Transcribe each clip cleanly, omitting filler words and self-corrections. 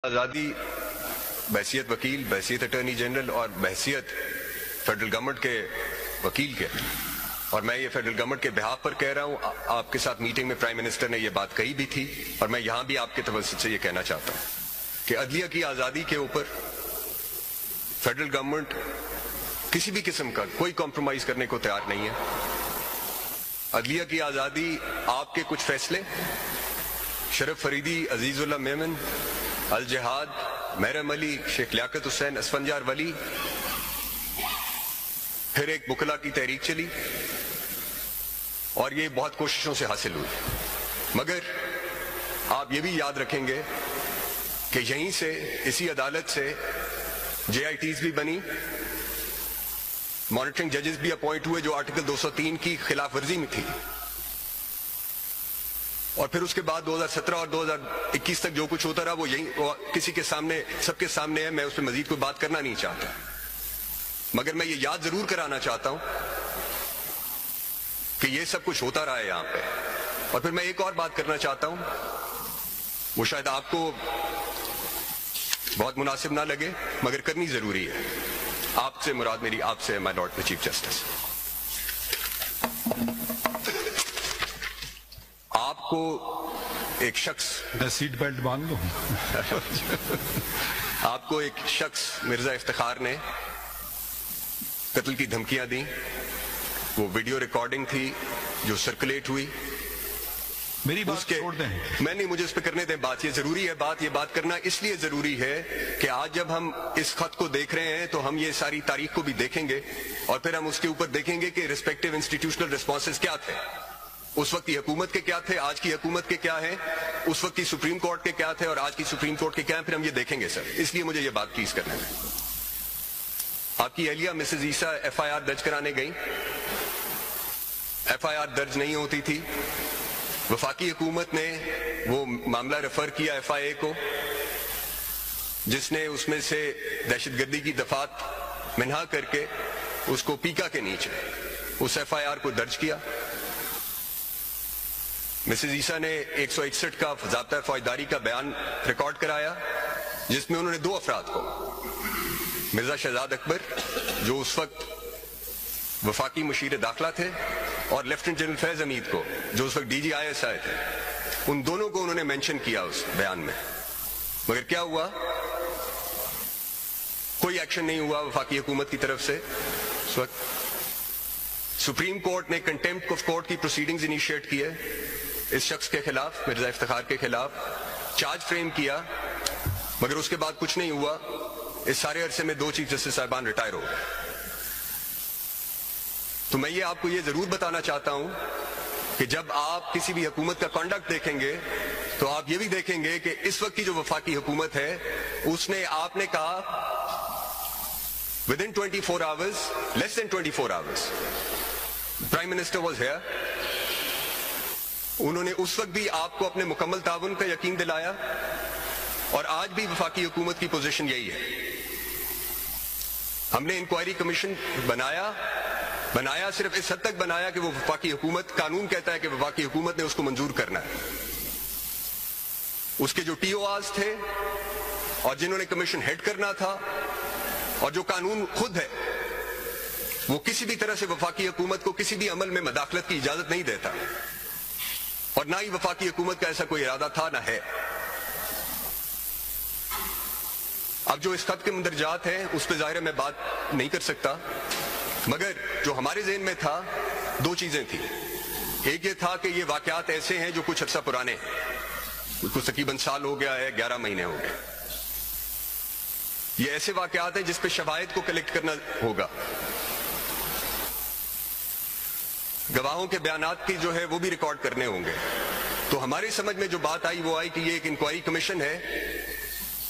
آزادی بحیثیت وکیل، بحیثیت اٹارنی جنرل اور بحیثیت فیڈرل گورنمنٹ کے وکیل کے، اور میں یہ فیڈرل گورنمنٹ کے بہاف پر کہہ رہا ہوں. آپ کے ساتھ میٹنگ میں پرائم منسٹر نے یہ بات کہی بھی تھی، اور میں یہاں بھی آپ کے توسط سے یہ کہنا چاہتا ہوں کہ عدلیہ کی آزادی کے اوپر فیڈرل گورنمنٹ کسی بھی قسم کا کوئی کمپرومائز کرنے کو تیار نہیں ہے. عدلیہ کی آزادی، آپ کے کچھ فیصلے، شرف فریدی، عزیز اللہ میمن، الجہاد، محرم علی، شیخ لیاقت حسین، اسفنجار ولی، پھر ایک بکلا کی تحریک چلی، اور یہ بہت کوششوں سے حاصل ہوئی. مگر آپ یہ بھی یاد رکھیں گے کہ یہیں سے، اسی عدالت سے جے آئی ٹیز بھی بنی، مانیٹرنگ ججز بھی اپوائنٹ ہوئے جو آرٹیکل 203 کی خلاف ورزی میں تھی. اور پھر اس کے بعد 2017 اور 2021 تک جو کچھ ہوتا رہا وہ یہی کسی کے سامنے، سب کے سامنے ہے. میں اس پہ مزید کوئی بات کرنا نہیں چاہتا، مگر میں یہ یاد ضرور کرانا چاہتا ہوں کہ یہ سب کچھ ہوتا رہا ہے یہاں پہ. اور پھر میں ایک اور بات کرنا چاہتا ہوں، وہ شاید آپ کو بہت مناسب نہ لگے مگر کرنی ضروری ہے. آپ سے مراد میری آپ سے مائی لارڈ دا چیف جسٹس. آپ کو ایک شخص، سیٹ بیلٹ باندھ لو. آپ کو ایک شخص مرزا افتخار نے قتل کی دھمکیاں دیں. وہ ویڈیو ریکارڈنگ تھی جو سرکولیٹ ہوئی. میری بات چھوڑ دیں. میں نہیں، مجھے اس پہ کرنے دیں بات. یہ ضروری ہے بات، یہ بات کرنا اس لیے ضروری ہے کہ آج جب ہم اس خط کو دیکھ رہے ہیں تو ہم یہ ساری تاریخ کو بھی دیکھیں گے، اور پھر ہم اس کے اوپر دیکھیں گے کہ ریسپیکٹیو انسٹیٹیوشنل ریسپانسز کیا تھے. اس وقت کی حکومت کے کیا تھے، آج کی حکومت کے کیا ہیں، اس وقت کی سپریم کورٹ کے کیا تھے اور آج کی سپریم کورٹ کے کیا ہیں. پھر ہم یہ دیکھیں گے سر. اس لیے مجھے یہ بات پلیز کرنے دیں. آپ کی اہلیہ Mrs Isa F I R درج کرانے گئی. ایف آئی آر درج نہیں ہوتی تھی. وفاقی حکومت نے وہ معاملہ ریفر کیا ایف آئی اے کو، جس نے اس میں سے دہشت گردی کی دفعات منہا کر کے اس کو پیکا کے نیچے اس ایف آئی آر کو درج کیا. مسز عیسیٰ نے 161 کا ضابطہ فوجداری کا بیان ریکارڈ کرایا، جس میں انہوں نے دو افراد کو، مرزا شہزاد اکبر جو اس وقت وفاقی مشیر داخلہ تھے، اور لیفٹیننٹ جنرل فیض حمید کو جو اس وقت D G I S I تھے، ان دونوں کو انہوں نے مینشن کیا اس بیان میں. مگر کیا ہوا؟ کوئی ایکشن نہیں ہوا وفاقی حکومت کی طرف سے. اس وقت سپریم کورٹ نے کنٹیمپٹ آف کورٹ کی پروسیڈنگز انیشیٹ کیے اس شخص کے خلاف، مرزا افتخار کے خلاف، چارج فریم کیا، مگر اس کے بعد کچھ نہیں ہوا. اس سارے عرصے میں 2 چیف جسٹس صاحبان ریٹائر ہو گئے. تو میں یہ آپ کو یہ ضرور بتانا چاہتا ہوں کہ جب آپ کسی بھی حکومت کا کانڈکٹ دیکھیں گے تو آپ یہ بھی دیکھیں گے کہ اس وقت کی جو وفاقی حکومت ہے، اس نے، آپ نے کہا within 24 hours, less than 24 hours, Prime Minister was here. انہوں نے اس وقت بھی آپ کو اپنے مکمل تعاون کا یقین دلایا، اور آج بھی وفاقی حکومت کی پوزیشن یہی ہے. ہم نے انکوائری کمیشن بنایا صرف اس حد تک بنایا کہ وہ وفاقی حکومت، قانون کہتا ہے کہ وفاقی حکومت نے اس کو منظور کرنا ہے. اس کے جو ٹی او آرز تھے اور جنہوں نے کمیشن ہیڈ کرنا تھا، اور جو قانون خود ہے، وہ کسی بھی طرح سے وفاقی حکومت کو کسی بھی عمل میں مداخلت کی اجازت نہیں دیتا، اور نہ ہی وفاقی حکومت کا ایسا کوئی ارادہ تھا، نہ ہے. اب جو اس خط کے مندرجات ہیں اس پہ ظاہر ہے میں بات نہیں کر سکتا، مگر جو ہمارے ذہن میں تھا 2 چیزیں تھیں. ایک یہ تھا کہ یہ واقعات ایسے ہیں جو کچھ عرصہ پرانے ہیں، کچھ تقریباً سال ہو گیا ہے، 11 مہینے ہو گئے. یہ ایسے واقعات ہیں جس پہ شواہد کو کلیکٹ کرنا ہوگا، گواہوں کے بیانات کی جو ہے وہ بھی ریکارڈ کرنے ہوں گے. تو ہماری سمجھ میں جو بات آئی وہ آئی کہ یہ ایک انکوائری کمیشن ہے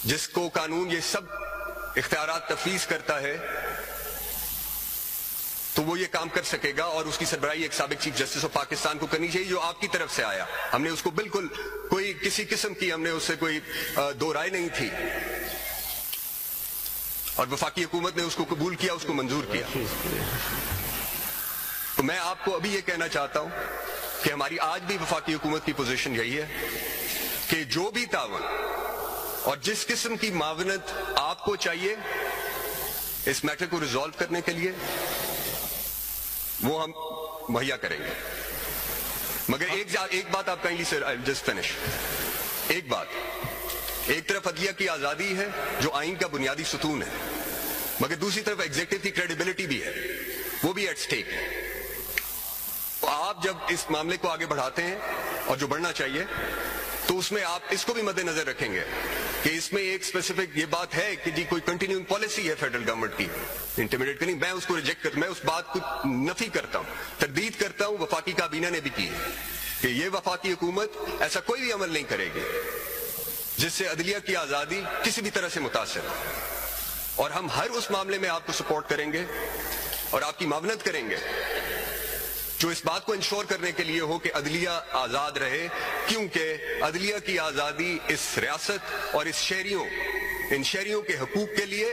جس کو قانون یہ سب اختیارات تفویض کرتا ہے، تو وہ یہ کام کر سکے گا، اور اس کی سربراہی ایک سابق چیف جسٹس آف پاکستان کو کرنی چاہیے، جو آپ کی طرف سے آیا. ہم نے اس کو بالکل کوئی کسی قسم کی ہم نے اس سے کوئی دو رائے نہیں تھی، اور وفاقی حکومت نے اس کو قبول کیا، اس کو منظور کیا. تو میں آپ کو ابھی یہ کہنا چاہتا ہوں کہ ہماری آج بھی وفاقی حکومت کی پوزیشن یہی ہے کہ جو بھی تعاون اور جس قسم کی معاونت آپ کو چاہیے اس میٹر کو ریزالو کرنے کے لیے وہ ہم مہیا کریں گے. مگر ایک بات آپ کہیں گی سر, آئی جسٹ فنش. ایک بات, ایک طرف عدلیہ کی آزادی ہے جو آئین کا بنیادی ستون ہے, مگر دوسری طرف ایگزیکٹو کی کریڈیبلٹی بھی ہے, وہ بھی ایٹ سٹیک ہے. آپ جب اس معاملے کو آگے بڑھاتے ہیں اور جو بڑھنا چاہیے تو اس میں آپ اس کو بھی مد نظر رکھیں گے کہ اس میں ایک اسپیسیفک یہ بات ہے کہ جی کوئی کنٹینیوئنگ پالیسی ہے فیڈرل گورنمنٹ کی انٹیمیڈیٹ کرنی. میں اس کو ریجیکٹ کرتا ہوں, میں اس بات کو نفی کرتا ہوں, تردید کرتا ہوں. وفاقی کابینہ نے بھی کی ہے کہ یہ وفاقی حکومت ایسا کوئی بھی عمل نہیں کرے گی جس سے عدلیہ کی آزادی کسی بھی طرح سے متاثر ہو, اور ہم ہر اس معاملے میں آپ کو سپورٹ کریں گے اور آپ کی معاونت کریں گے جو اس بات کو انشور کرنے کے لیے ہو کہ عدلیہ آزاد رہے, کیونکہ عدلیہ کی آزادی اس ریاست اور ان شہریوں کے حقوق کے لیے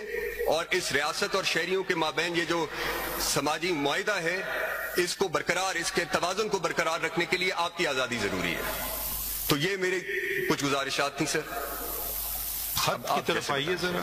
اور اس ریاست اور شہریوں کے مابین یہ جو سماجی معاہدہ ہے اس کو برقرار, اس کے توازن کو برقرار رکھنے کے لیے آپ کی آزادی ضروری ہے. تو یہ میرے کچھ گزارشات تھیں سر. خط کی طرف آئیے ذرا.